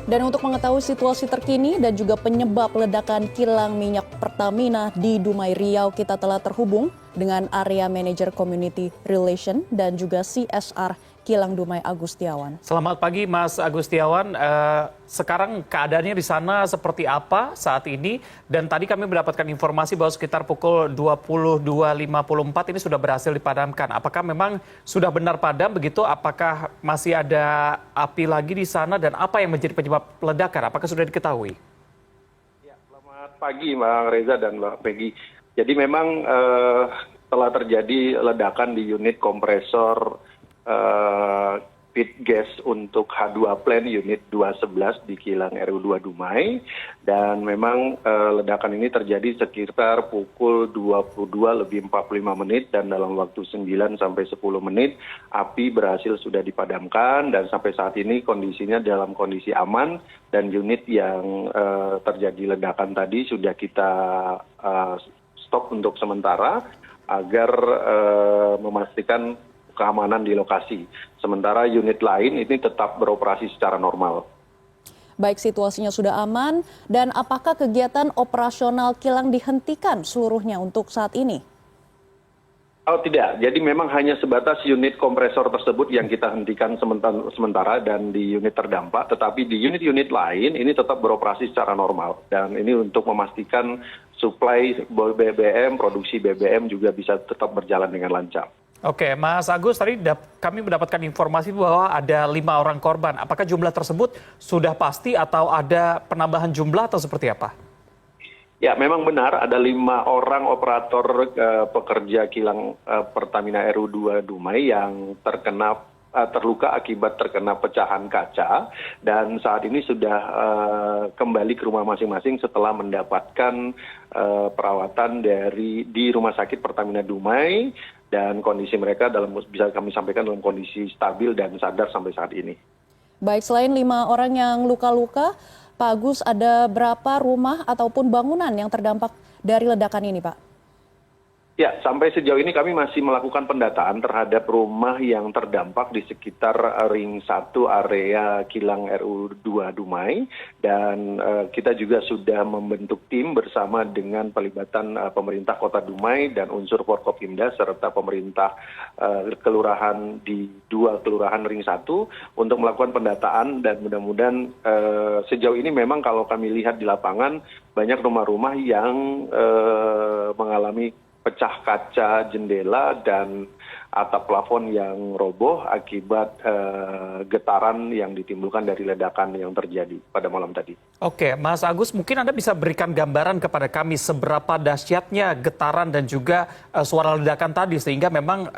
Dan untuk mengetahui situasi terkini dan juga penyebab ledakan kilang minyak Pertamina di Dumai Riau, kita telah terhubung dengan Area Manager Community Relation dan juga CSR Kilang Dumai Agustiawan. Selamat pagi Mas Agustiawan. Sekarang keadaannya di sana seperti apa saat ini? Dan tadi kami mendapatkan informasi bahwa sekitar pukul 22.54 ini sudah berhasil dipadamkan. Apakah memang sudah benar padam begitu? Apakah masih ada api lagi di sana? Dan apa yang menjadi penyebab ledakan? Apakah sudah diketahui? Ya, selamat pagi Bang Reza dan Mbak Peggy. Jadi memang telah terjadi ledakan di unit kompresor feed gas untuk H2 plant unit 211 di kilang RU2 Dumai, dan memang ledakan ini terjadi sekitar pukul 22.45 dan dalam waktu 9 sampai 10 menit api berhasil sudah dipadamkan, dan sampai saat ini kondisinya dalam kondisi aman, dan unit yang terjadi ledakan tadi sudah kita stop untuk sementara agar memastikan keamanan di lokasi. Sementara unit lain ini tetap beroperasi secara normal. Baik, situasinya sudah aman, dan apakah kegiatan operasional kilang dihentikan seluruhnya untuk saat ini? Oh tidak, jadi memang hanya sebatas unit kompresor tersebut yang kita hentikan sementara dan di unit terdampak, tetapi di unit-unit lain ini tetap beroperasi secara normal. Dan ini untuk memastikan suplai BBM, produksi BBM juga bisa tetap berjalan dengan lancar. Oke, Mas Agus, tadi kami mendapatkan informasi bahwa ada 5 orang korban. Apakah jumlah tersebut sudah pasti atau ada penambahan jumlah atau seperti apa? Ya, memang benar ada 5 orang operator pekerja kilang Pertamina RU2 Dumai yang terluka akibat terkena pecahan kaca, dan saat ini sudah kembali ke rumah masing-masing setelah mendapatkan perawatan di Rumah Sakit Pertamina Dumai, dan kondisi mereka bisa kami sampaikan dalam kondisi stabil dan sadar sampai saat ini. Baik, selain 5 orang yang luka-luka, Pak Agus, ada berapa rumah ataupun bangunan yang terdampak dari ledakan ini, Pak? Ya, sampai sejauh ini kami masih melakukan pendataan terhadap rumah yang terdampak di sekitar ring 1 area kilang RU2 Dumai, dan kita juga sudah membentuk tim bersama dengan pelibatan pemerintah Kota Dumai dan unsur Forkopimda serta pemerintah kelurahan di 2 kelurahan ring 1 untuk melakukan pendataan, dan mudah-mudahan sejauh ini memang kalau kami lihat di lapangan banyak rumah-rumah yang mengalami pecah kaca jendela dan atap plafon yang roboh akibat getaran yang ditimbulkan dari ledakan yang terjadi pada malam tadi. Oke, Mas Agus, mungkin Anda bisa berikan gambaran kepada kami seberapa dahsyatnya getaran dan juga suara ledakan tadi, sehingga memang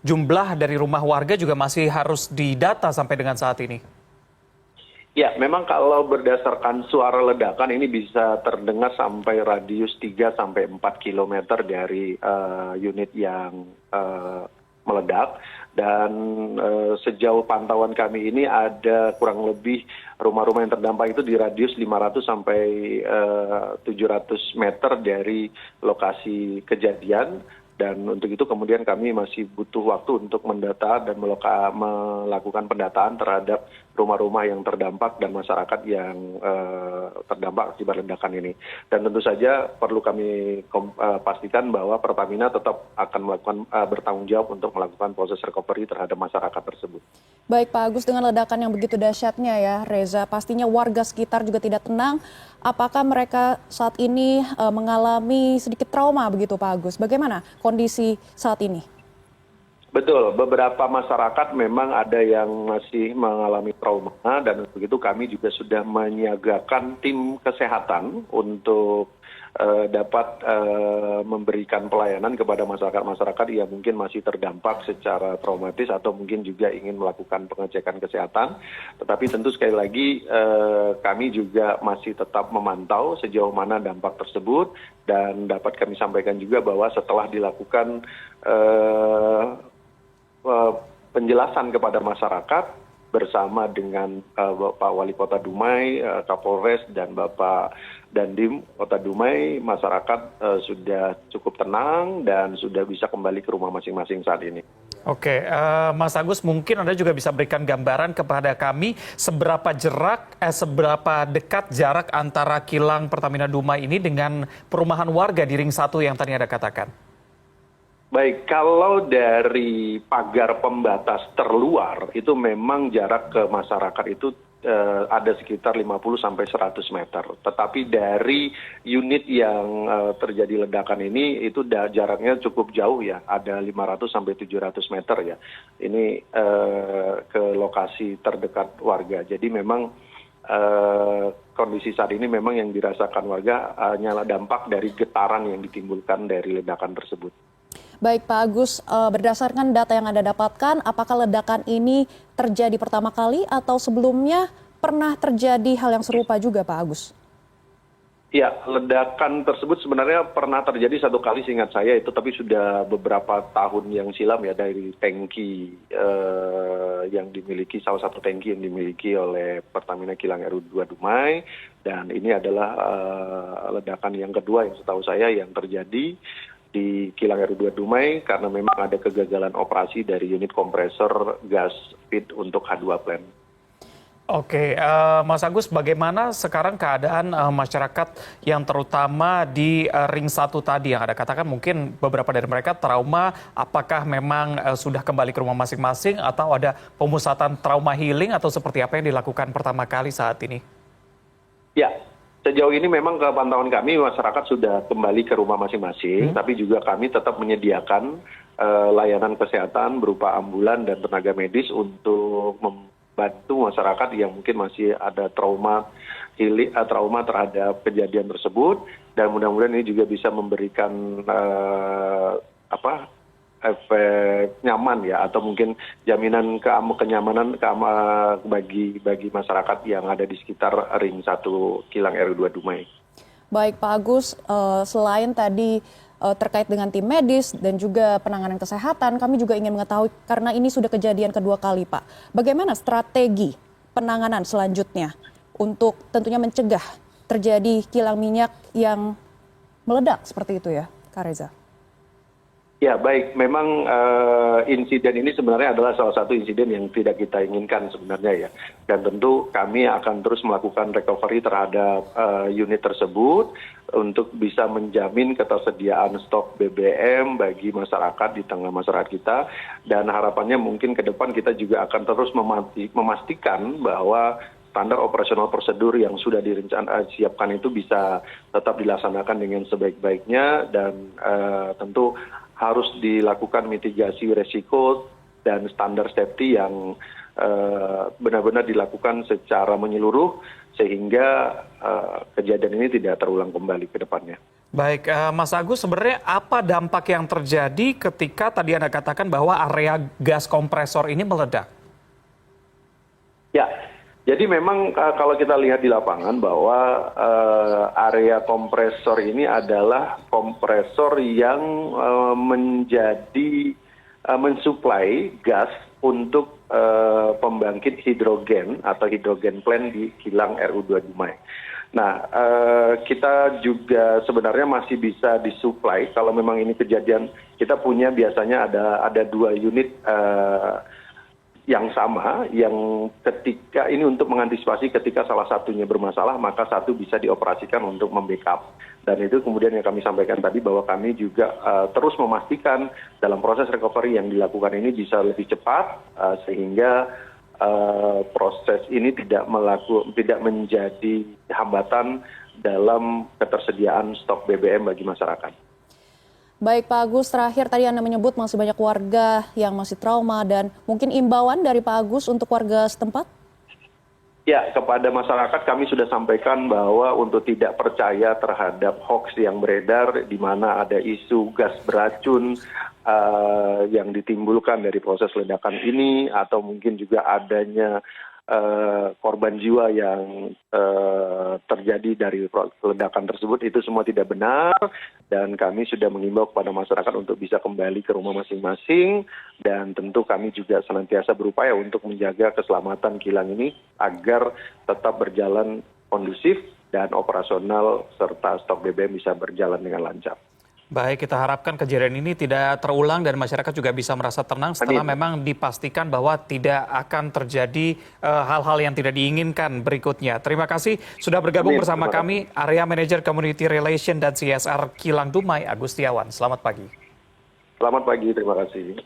jumlah dari rumah warga juga masih harus didata sampai dengan saat ini. Ya, memang kalau berdasarkan suara ledakan ini bisa terdengar sampai radius 3 sampai 4 kilometer dari unit yang meledak, dan sejauh pantauan kami ini ada kurang lebih rumah-rumah yang terdampak itu di radius 500 sampai 700 meter dari lokasi kejadian. Dan untuk itu kemudian kami masih butuh waktu untuk mendata dan melakukan pendataan terhadap rumah-rumah yang terdampak dan masyarakat yang terdampak akibat ledakan ini. Dan tentu saja perlu kami pastikan bahwa Pertamina tetap akan melakukan bertanggung jawab untuk melakukan proses recovery terhadap masyarakat tersebut. Baik, Pak Agus, dengan ledakan yang begitu dahsyatnya ya, Reza, pastinya warga sekitar juga tidak tenang. Apakah mereka saat ini mengalami sedikit trauma begitu, Pak Agus? Bagaimana kondisi saat ini? Betul, beberapa masyarakat memang ada yang masih mengalami trauma, dan begitu kami juga sudah menyiagakan tim kesehatan untuk dapat memberikan pelayanan kepada masyarakat-masyarakat yang mungkin masih terdampak secara traumatis atau mungkin juga ingin melakukan pengecekan kesehatan. Tetapi tentu sekali lagi kami juga masih tetap memantau sejauh mana dampak tersebut, dan dapat kami sampaikan juga bahwa setelah dilakukan penjelasan kepada masyarakat bersama dengan Bapak Wali Kota Dumai, Kapolres, dan Bapak Dandim Kota Dumai, masyarakat sudah cukup tenang dan sudah bisa kembali ke rumah masing-masing saat ini. Oke, Mas Agus, mungkin Anda juga bisa berikan gambaran kepada kami seberapa dekat jarak antara kilang Pertamina Dumai ini dengan perumahan warga di Ring 1 yang tadi Anda katakan. Baik, kalau dari pagar pembatas terluar itu memang jarak ke masyarakat itu ada sekitar 50 sampai 100 meter. Tetapi dari unit yang terjadi ledakan ini itu jaraknya cukup jauh ya, ada 500 sampai 700 meter ya. Ini ke lokasi terdekat warga. Jadi memang kondisi saat ini memang yang dirasakan warga hanyalah dampak dari getaran yang ditimbulkan dari ledakan tersebut. Baik Pak Agus, berdasarkan data yang Anda dapatkan, apakah ledakan ini terjadi pertama kali atau sebelumnya pernah terjadi hal yang serupa juga Pak Agus? Ya, ledakan tersebut sebenarnya pernah terjadi satu kali seingat saya itu, tapi sudah beberapa tahun yang silam ya, dari tangki yang dimiliki, salah satu tangki yang dimiliki oleh Pertamina Kilang RU2 Dumai, dan ini adalah ledakan yang kedua yang setahu saya yang terjadi di Kilang RU2 Dumai karena memang ada kegagalan operasi dari unit kompresor gas feed untuk H2 plant. Oke, Mas Agus, bagaimana sekarang keadaan masyarakat yang terutama di Ring 1 tadi yang Anda katakan mungkin beberapa dari mereka trauma, apakah memang sudah kembali ke rumah masing-masing atau ada pemusatan trauma healing atau seperti apa yang dilakukan pertama kali saat ini? Ya, sejauh ini memang ke pantauan kami masyarakat sudah kembali ke rumah masing-masing, tapi juga kami tetap menyediakan layanan kesehatan berupa ambulan dan tenaga medis untuk membantu masyarakat yang mungkin masih ada trauma terhadap kejadian tersebut, dan mudah-mudahan ini juga bisa memberikan efek nyaman ya, atau mungkin jaminan kenyamanan bagi masyarakat yang ada di sekitar Ring 1 Kilang RU2 Dumai. Baik Pak Agus, selain tadi terkait dengan tim medis dan juga penanganan kesehatan, kami juga ingin mengetahui karena ini sudah kejadian kedua kali Pak, bagaimana strategi penanganan selanjutnya untuk tentunya mencegah terjadi kilang minyak yang meledak seperti itu ya, Kak Reza? Ya baik, memang insiden ini sebenarnya adalah salah satu insiden yang tidak kita inginkan sebenarnya ya. Dan tentu kami akan terus melakukan recovery terhadap unit tersebut untuk bisa menjamin ketersediaan stok BBM bagi masyarakat di tengah masyarakat kita. Dan harapannya mungkin ke depan kita juga akan terus memastikan bahwa standar operasional prosedur yang sudah siapkan itu bisa tetap dilaksanakan dengan sebaik-baiknya, dan tentu harus dilakukan mitigasi resiko dan standar safety yang benar-benar dilakukan secara menyeluruh sehingga kejadian ini tidak terulang kembali ke depannya. Baik, Mas Agus, sebenarnya apa dampak yang terjadi ketika tadi Anda katakan bahwa area gas kompresor ini meledak? Ya, jadi memang kalau kita lihat di lapangan bahwa area kompresor ini adalah kompresor yang mensuplai gas untuk pembangkit hidrogen atau hidrogen plant di Kilang RU2 Dumai. Nah, kita juga sebenarnya masih bisa disuplai kalau memang ini kejadian. Kita punya biasanya ada 2 unit yang sama, yang ketika ini untuk mengantisipasi ketika salah satunya bermasalah, maka satu bisa dioperasikan untuk membackup. Dan itu kemudian yang kami sampaikan tadi bahwa kami juga terus memastikan dalam proses recovery yang dilakukan ini bisa lebih cepat, sehingga proses ini tidak menjadi hambatan dalam ketersediaan stok BBM bagi masyarakat. Baik Pak Agus, terakhir tadi Anda menyebut masih banyak warga yang masih trauma, dan mungkin imbauan dari Pak Agus untuk warga setempat? Ya, kepada masyarakat kami sudah sampaikan bahwa untuk tidak percaya terhadap hoax yang beredar di mana ada isu gas beracun yang ditimbulkan dari proses ledakan ini, atau mungkin juga adanya korban jiwa yang terjadi dari ledakan tersebut, itu semua tidak benar, dan kami sudah mengimbau kepada masyarakat untuk bisa kembali ke rumah masing-masing, dan tentu kami juga senantiasa berupaya untuk menjaga keselamatan kilang ini agar tetap berjalan kondusif dan operasional serta stok BBM bisa berjalan dengan lancar. Baik, kita harapkan kejadian ini tidak terulang dan masyarakat juga bisa merasa tenang setelah memang dipastikan bahwa tidak akan terjadi hal-hal yang tidak diinginkan berikutnya. Terima kasih sudah bergabung bersama kami, Area Manager Community Relation dan CSR Kilang Dumai, Agustiawan. Selamat pagi. Selamat pagi, terima kasih.